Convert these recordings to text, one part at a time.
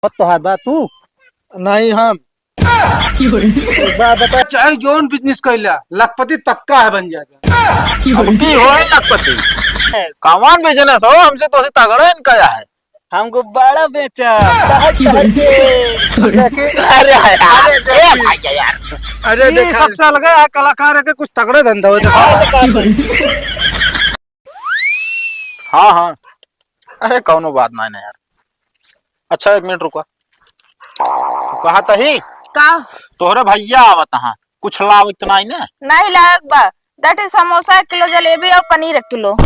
तो है बा तू नहीं हम बता चाहे जोन बिजनेस कैला लखपति पक्का है बन जाएगा। अब की हो लखपति कौन बिजनेस हो हमसे तो तगड़ा इनका है। हम गुब्बारा बेचा अरे यार अरे ये सबसे अलग है कलाकार है के कुछ तगड़े धंधा हो हाँ हाँ अरे कौनो बात नहीं यार। अच्छा 1 मिनट रुका कहा तही का तोहरे भैया आवत हाँ कुछ लाभ इतना ही ना नहीं लायक बा that is samosa 1 kilo jalebi और पनीर 1 किलो।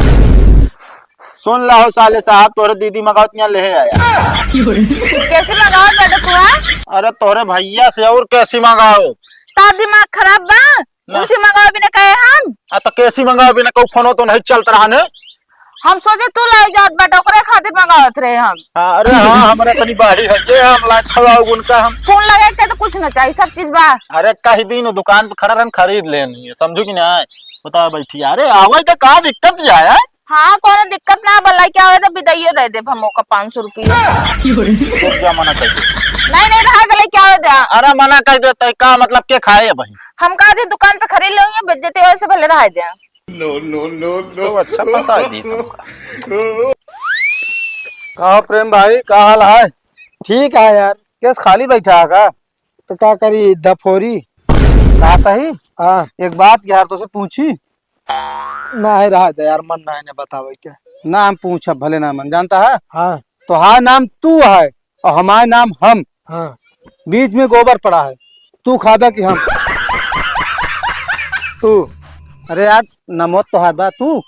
सुन ला हो साले साहब तोहरे दीदी मगावतियां ले आया। कैसे मंगाओ बेटा तू है? अरे तोहरे भैया से और कैसी मंगाओ ता दिमाग खराब बा उनसे मंगाओ बिना कहे हम तो कैसी मंगाओ बिना कोई फोनो तो नहीं चलता रहा ने। हम सोचे तू लाई जात बेटा ओकरे खातिर मंगावत रहे हम। अरे हाँ हमारे तनी बाड़ी है ये हम ला खवाओ उनका हम फोन लगे के तो कुछ न चाहिए सब चीज बा। अरे कहीं दिन दुकान पे खड़ा रहन खरीद लेनी है समझू कि नहीं बता बैठी अरे आवे तो का दिक्कत जाए। हाँ कोनो दिक्कत ना भलाई क्या हो तो बिदाइयो दे दे हम का 500 रुपया क्या मना कर दे नहीं रहा गले क्या हो दे। अरे मना कर देता का मतलब के खाए भाई हम का दे दुकान पे खरीद लेंगे बेचते हो से भले रहा दे। तो अच्छा फंसा दी सबका। कहा प्रेम भाई का हाल है? ठीक है यार। केस खाली बैठा है का? तो क्या करी दफोरी कहा था ही हाँ एक बात यार तो से पूछी ना है रहा दे यार मन ना है बतावे क्या नाम पूछा भले ना मन जानता है हाँ तो हाँ नाम तू है और हमारा नाम हम हाँ बीच में गोबर पड़ा है तू खादा कि हम तू अरे यार नमोत तो है बा तू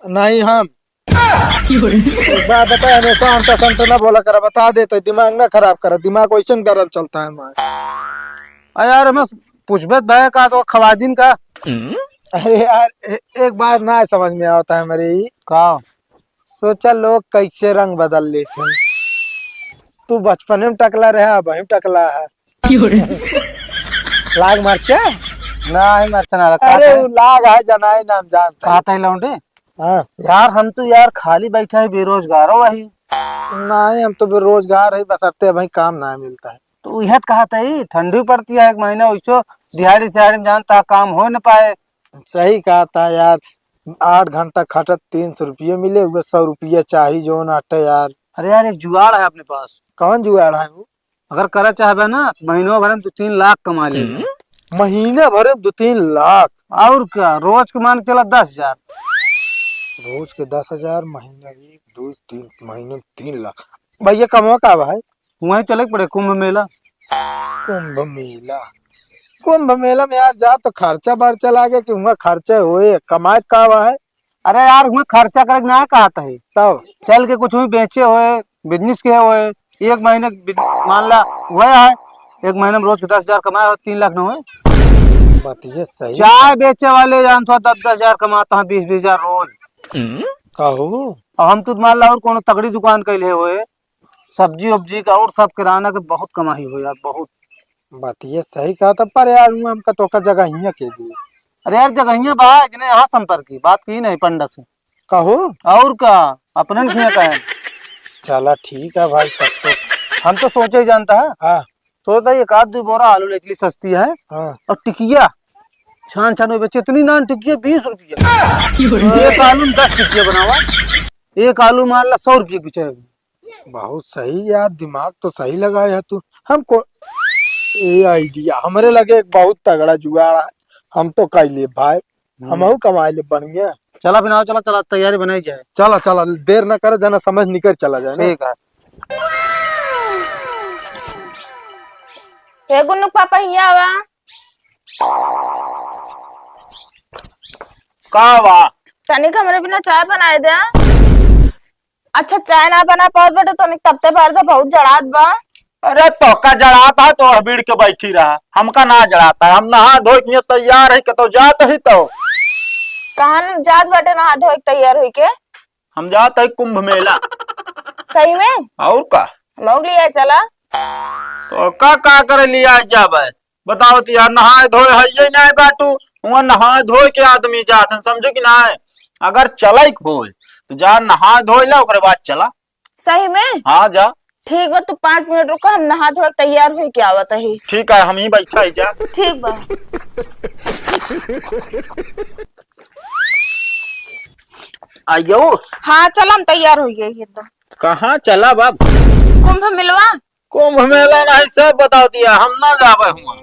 नहीं हम बता हमेशा अंता संता ना बोला कर बता देते दिमाग ना खराब कर दिमाग वैसे गरम चलता है हमारा। यार हमें पूछबत भाई का तो खवादीन का अरे यार एक बार ना समझ में आता है मेरे ही का सोचा लोग कैसे रंग बदल लेते तू बचपन में टकला रहा वही टकला है लाग मरचा ना ही मरचना अरे वो लाग है जनाई नाम जानता कहा था लौंडे हाँ यार हम तो यार खाली बैठा है बेरोजगार हो वही नहीं हम तो बेरोजगार है बसरते भाई काम ना मिलता है। तो यह कहा था ही ठंडी पड़ती है 1 महीना वैसो दिहाड़ी सिहाड़ी में जानता काम हो न पाए। सही कहा था यार 8 घंटा खटत 300 रुपये मिले हुए 100 रुपये चाहिए जो नाटे यार। अरे यार एक जुगाड़ है अपने पास। कौन जुगाड़ है वो? अगर करा चाहे ना तो महीनों भर में 2-3 लाख कमा ले महीने भर 2-3 लाख और क्या रोज के मान के चला 10,000 रोज के 10,000 महीने 1-2-3 महीने 3 लाख भैया कमवा का भाई वहीं चले पड़े कुंभ मेला। कुंभ मेला में यार जा तो खर्चा बर्चा लागे कि वहाँ खर्चे हुए कमाए का है। अरे यार वहाँ खर्चा करे ना कहा था तब चल के कुछ भी बेचे हुए बिजनेस के हुए 1 महीने मान ला हुआ है 1 महीने में रोज के 10,000 कमाए हो 3 लाख न हुए। बात ये सही चाय बेचे वाले जान तो 10,000 कमाता है 20,000 रोज कहो और हम तो मान ला और कोनो तगड़ी दुकान कैले हुए सब्जी उब्जी का और सब किराना के बहुत कमाई हो यार बहुत। बात ये सही कहा था पर यार हमका तो का जगह ही के दिए। अरे यार जगह बा यहाँ संपर्क की बात की नहीं पंडा से कहो और का अपने का है। चला ठीक है भाई तब तो हम तो सोचे ही जानता है हाँ सोचता है 1-2 बोरा आलू इतनी सस्ती है हाँ और टिकिया छान छान बेचे इतनी नान टिकिया 20 रुपया एक आलू में 10 टिकिया बना हुआ एक आलू मान ला 100 रुपये पीछे। बहुत सही यार दिमाग तो सही लगाया है तू हमको ये आइडिया हमारे लगे एक बहुत तगड़ा जुगाड़ है हम तो कर लिए भाई हम कमाए ले बन गया। चला फिर चला चला तैयारी बनाई जाए चला चला देर न करे जना समझ निकल चला जाए। ठीक है हे गुन्नू पापा हिया आवा का वा तनिक हमरे बिना चाय बनाए दे। अच्छा चाय ना बना पाओ बेटा तनिक तबते बार दे बहुत जड़ात बा। अरे तो का जड़ाता है तो भीड़ के बैठी रहा हमका ना जड़ाता है हम नहा धो के तैयार है तो जात ही तो कहाँ जात बेटे नहा धो तैयार हुई के हम जाते है कुंभ मेला। सही में और का मोग लिया चला तो का करे लिया जाब बताओ तो यार नहाए धोए है ये नहीं बाटू वहाँ नहाए धोए के आदमी जाते हैं समझो कि ना अगर चला हो तो जा नहा धोए ला ओकरे बाद चला। सही में हाँ जा ठीक बा, तू 5 मिनट रुको, हम नहा धोके तैयार हुई क्या आवत है। ठीक है, हम ही बैठा है जा। ठीक बा। आइयो। हाँ चल, हम तैयार हो गए एकदम। कहाँ चला बाब? कुंभ मिलवा। कुंभ मेला नहीं सब बता दिया, हम ना जावे हुआ।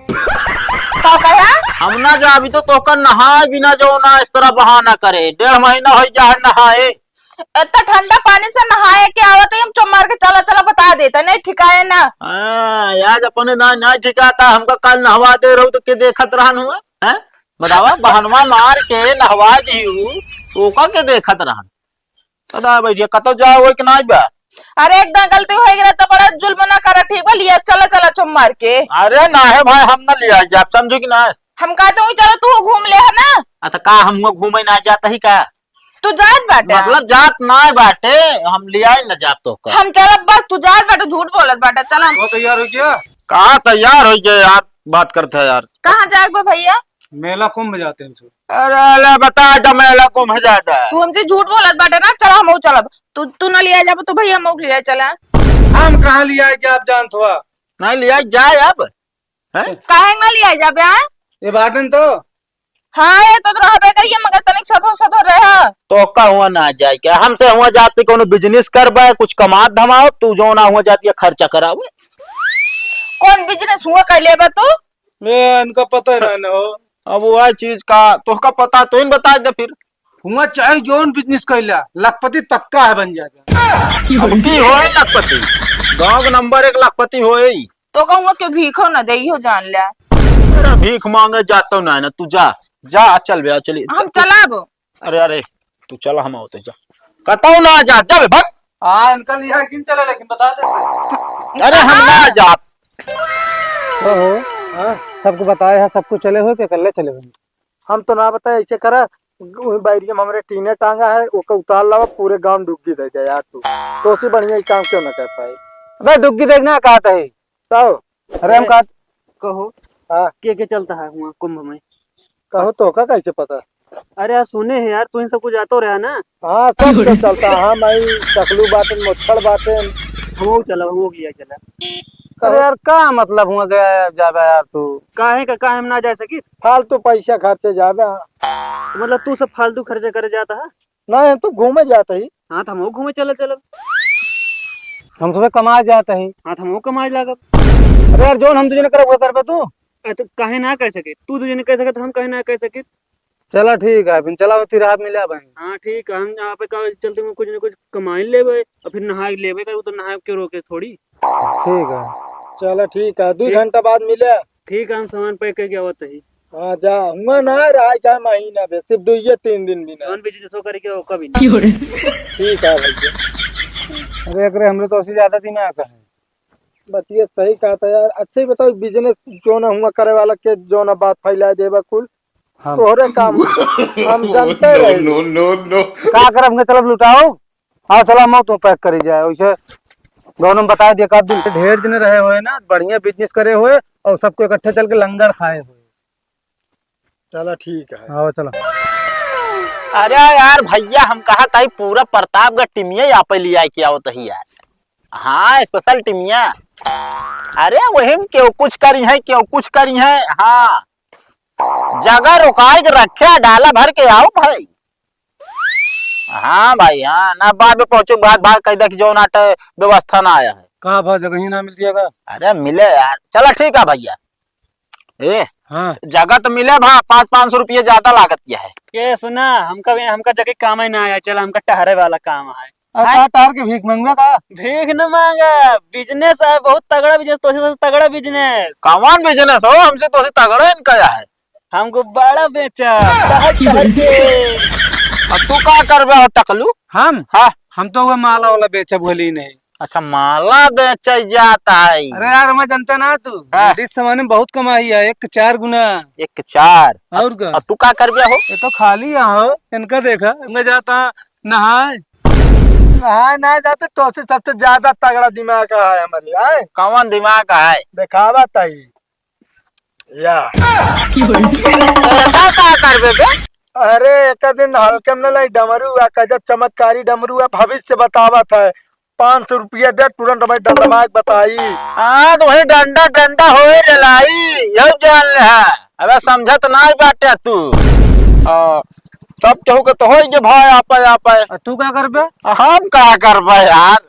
का कहा? हम ना जाबी तो तोकर नहाए बिना जो ना इस तरह बहाना करे। 1.5 महीना हो जा नहाए। इतना ठंडा पानी से नहाए के आवत है, हम चुप मार के चला चला बता देता, नहीं ठिकाए ना। आज अपने ना नहीं ठिकाता, हमका कल नहवा दे रहो तो के देखत रहन हुआ है? बतावा, बहनवा मार के नहवा दी ओका के देखत रहन। बता बैठिए कतो जाओ कि नहीं बा? अरे एकदम गलती हो गई तो बड़ा जुल्म ना करा, ठीक बा, लिया चला चला चुप मार के। अरे ना है भाई, हम ना लिया जा, आप समझो कि ना। हम कहते हुए चलो तू घूम ले है ना। अत का हम घूमे ना जाता ही का? तू जात बाटे मतलब जात ना बाटे, हम लिया न जात तो का। हम चलब बस, तू जात बाटे, झूठ बोलत बाटे। चल हम। वो तैयार हो गया? कहाँ तैयार हो गए यार, बात करते हैं यार। कहाँ जाए बा भैया? मेला कुंभ जाते हैं सब। अरे ले बता, जब मेला कुंभ जाता है। तू हमसे झूठ बोलत बाटे ना। चल हम चलब, तू ना लिया जाब तो भैया हम लिया चला। हम कहाँ लिया है आप जानत हुआ? नहीं लिया जाए अब है? काहे ना लिया जाब यार? ये बाटन तो हाँ ये तो रहबे करिए, मगर तनिक सथो सथो रह। तो का हुआ ना जाए क्या? हमसे हुआ जाती कोनो बिजनेस करबे, कुछ कमात धमाओ, तू जो ना हुआ जाती है खर्चा करावे। कौन बिजनेस हुआ कर ले बा तू? इनका पता है ना हो। अब वो चीज का तो का पता, तो इन बता दे फिर। हुआ चाहे जोन बिजनेस कैला, लखपति पक्का है बन जाएगा। अब की होए लखपति, गांव का नंबर 1 लखपति होए। तो कहूँगा क्यों भीखो न दे हो जान लिया। अरे भीख मांगे जाता ना ना, तू जा जा, चल बे चली। हम चलाब। अरे अरे तू चला, हम आओ तो जा, कहता ना जा जा बे भग। हाँ इनका लिया किन चला, लेकिन बता देते। अरे हम ना जा। हाँ सबको बताया है, सबको चले हुए पे कल्ले चले हुए। हम तो ना बताए ऐसे करा, बैरिया में हमरे टीने टांगा है, ओका उतार लावा, पूरे गांव डुबकी दे जाए यार। तू तो उससे बढ़िया ही काम क्यों ना कर पाए? अबे डुग्गी देखना कहता है तो अरे हम कहा कहो हाँ के चलता है वहाँ कुंभ में? कहो तो का कैसे पता? अरे यार सुने हैं यार, तू इन सब कुछ जातो रहा ना। हाँ सब तो चलता। हाँ मैं टकलू बाटन, मोछड़ बाटन। हम चला, हम लिया चला। अरे यार का मतलब हुआ गया जाबे यार तू? काहे हम ना जा सकी? फालतू पैसा खर्चे जावे। तो मतलब तू सब फालतू खर्चे करे जाता है? नहीं तो घूमे जाते ही। हाँ तो हम घूमे चल चल। हम तुम्हें कमा जाते हैं। हाँ तो हम कमाए लागब। अरे यार जोन हम तुझे करे वो कर तू। तो काहे ना कह सके? तू तुझे नहीं कह सके तो हम काहे ना कह सके? चला ठीक है, फिर चला तेरे हाथ मिला भाई। हाँ ठीक है, हम यहाँ पे चलते हुए कुछ न कुछ कमाई लेवे और फिर नहा लेवे कर, तो नहा के रोके थोड़ी। ठीक है चलो ठीक है, 2 घंटा बाद मिले। ठीक है, हम सामान पैक करके आवत ही। हाँ जा, हुआ ना रहा क्या महीना बे, सिर्फ 2-3 दिन भी ना। कौन बिजनेस हो करके हो कभी नहीं। ठीक है भैया। अरे एकरे हमरे तो उससे ज्यादा दिमाग है। बतिया सही कहा था यार। अच्छा ही बताओ, बिजनेस जो ना हुआ करे वाला के जो ना बात फैला देवा कुल तोहरे काम। हम जानते रहे। No no no. का कर हमके चलब लुटाओ। हाँ चला मौ तो पैक करी जाए वैसे। गौनम बता दिया का दिन ढेर दिन रहे हुए ना, बढ़िया बिजनेस करे हुए और सबको इकट्ठे चल के लंगर खाए हुए। चलो ठीक है। हाँ चलो। अरे यार भैया, हम कहा था पूरा प्रतापगढ़ टीमिया यहाँ पे लिया क्या होता ही यार। हाँ स्पेशल टीमिया। अरे वही क्यों कुछ करी है, क्यों कुछ करी है। हाँ जगह रुकाई के रखे, डाला भर के आओ भाई। हाँ भाई हाँ, ना बाद में पहुंचे बाद भाग कह दे कि जो नाट व्यवस्था ना आया है। कहाँ भाव जगह ही ना मिलती है का? अरे मिले यार, चलो ठीक है भैया। ए हाँ जगह तो मिले भा, 500-500 रुपये ज्यादा लागत क्या है। के सुना, हमका जगह काम ही ना आया। चल हमका टहरे वाला काम है। तार के भीख मंगवा का? भीख न मांगा, बिजनेस है बहुत तगड़ा बिजनेस, तो से तगड़ा बिजनेस। कौन बिजनेस हो? हमसे तो तगड़ा इनका है। हमको बड़ा बेचा टहर के। और तू का करबे हो टकलू? हम हाँ हम तो वो माला वाला बेचा भोली नहीं। अच्छा माला बेच जाता है। अरे यार मैं जानता ना तू हाँ। इस सामान में बहुत कमाई है, 1-4 गुना। 1-4 और का? और तू का करबे हो? ये तो खाली यहाँ हो। इनका देखा मैं जाता नहाए नहाए ना जाते तो से सबसे ज्यादा तगड़ा दिमाग है हमारी। आए कौन दिमाग है? दिखावा ताई या। का करबे बे? अरे एक दिन हल्के में लाई डमरू है, गजब चमत्कारी डमरू है, भविष्य बतावत है। 500 रुपया दे तुरंत हमारी डंडमाक बताई। हाँ तो वही डंडा डंडा होए जलाई यह जान ले है। अबे समझत नहीं बाटे तू। तब केहू के तो होई जे भाई आपे तू क्या कर बे? हम का करबे यार।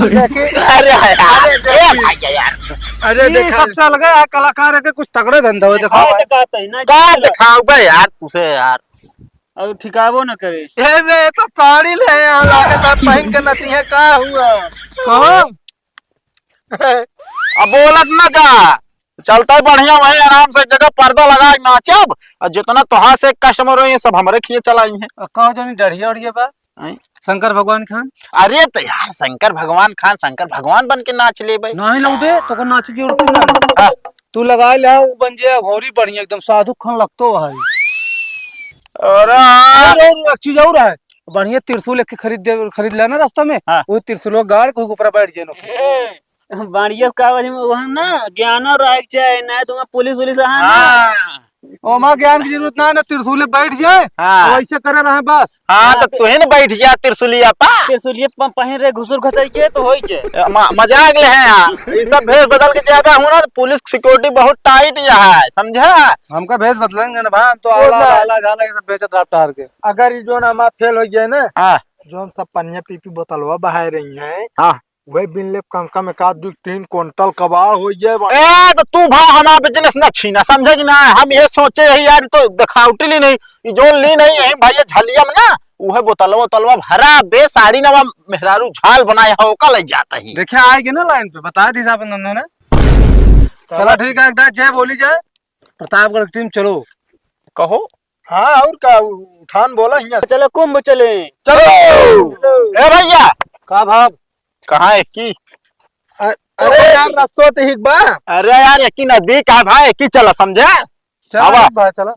देखे अरे यार ए भाई यार अरे ये देखा सबसे अलग है कलाकार है के कुछ तगड़े धंधा हो दिखाओ हाँ, भाई। दिखाता ही ना का दिखाऊ बे यार तुसे यार। और ठिकाबो न करे। ए मैं तो साड़ी ले यहाँ लाके साथ पहन के नती है का हुआ कहाँ? अब बोलत ना जा चलता है बढ़िया वही आराम से जगह पर्दा लगा के नाचब और जितना तोहा से कस्टमर हो ये सब हमरे खिए चलाई है। कहो जो नहीं डढ़िया उड़िया बा हैं? शंकर भगवान खान अरे तो यार शंकर भगवान खान शंकर भगवान बन के नाच ले भाई। नहीं लौटे तो को नाच की उड़ती ना तू लगा ले वो बन जाए घोरी बढ़िया एकदम साधु खान लगतो है। अरे और एक चीज और है बढ़िया त्रिशूल एक खरीद लेना रास्ता में। हाँ। वो त्रिशूल गाड़ के ऊपर बैठ जाए बाड़िया कागज में वहाँ ना ज्ञान रह जाए ना तुम्हारा पुलिस उलिस हाँ ना। हाँ ओ माँ ज्ञान की जरूरत ना त्रिशूल बैठ जाए हाँ। और ऐसे करे रहे बस। हाँ तो तुहे न बैठ जा त्रिशूलिया पा त्रिशूलिये पहन रहे घुसुर घसर के तो होई के। मजाक ले हैं यार ये सब भेष बदल के जाएगा हूँ ना पुलिस सिक्योरिटी बहुत टाइट यहाँ है समझा। हमका भेष बदलेंगे ना भाई हम तो आला आला झाला ये सब बेचत राफ्तार के। अगर ये जो ना फेल हो गया ना हाँ जो हम सब पन्या पीपी बोतलवा बहा रही हैं हाँ वही बिनले कम में का 2-3 क्विंटल कबाड़ हो गए। ए तो तू भाई हमारा बिजनेस ना छीना समझे कि ना हम ये सोचे यही यार तो दिखावटी ली नहीं ये जो ली नहीं यही भैया झलिया में ना उहे बोतलवा भरा बे साड़ी नवा मेहरारू झाल बनाया हो का ले जाता ही। देखिए आएगी ना लाइन पे बताया थी साहब ने। चला ठीक है एक जय बोली जाए प्रतापगढ़ की टीम चलो कहो हाँ और का उठान बोला यहाँ चलो कुंभ चले। चलो ए भैया का भाव कहाँ है की। अरे यार रास्ता तो ठीक बा। अरे यार एक ही नजदीक है भाई एक ही चला समझा। चला आवा। भाई चला।